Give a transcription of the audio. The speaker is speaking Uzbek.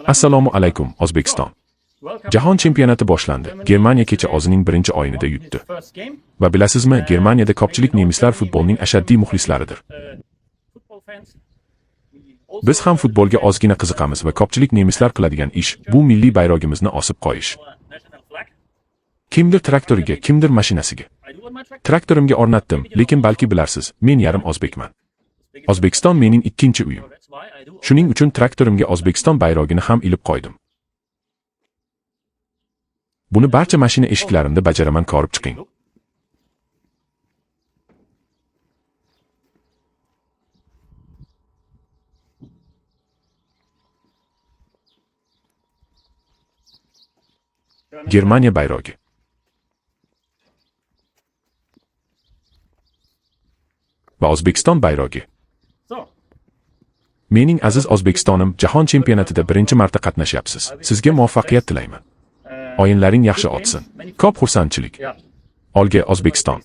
Assalomu alaykum, O'zbekiston. Jahon chempionati boshlandi. Germaniya kecha ozining birinchi o'yinida yutdi. Va bilasizmi, Germaniyada ko'pchilik nemislar futbolning ashaddiy muxlislaridir. Biz ham futbolga ozgina qiziqamiz va ko'pchilik nemislar qiladigan ish bu milliy bayrogimizni osib qo'yish. Kimdir traktoriga, kimdir mashinasiga. Traktorimga o'rnatdim, lekin balki bilarsiz, men yarim o'zbekman. O'zbekiston mening ikkinchi uyim. Shuning uchun traktorimga O'zbekiston bayrogini ham ilib qo'ydim. Buni barcha mashina eshiklarimda bajaraman, ko'rib chiqing. Germaniya bayrogi. Va O'zbekiston bayrogi. Mening aziz O'zbekistonim, jahon chempionatida birinchi marta qatnashyapsiz. Sizga muvaffaqiyat tilayman. O'yinlaring yaxshi o'tsin. Ko'p xursandchilik. Olga O'zbekiston.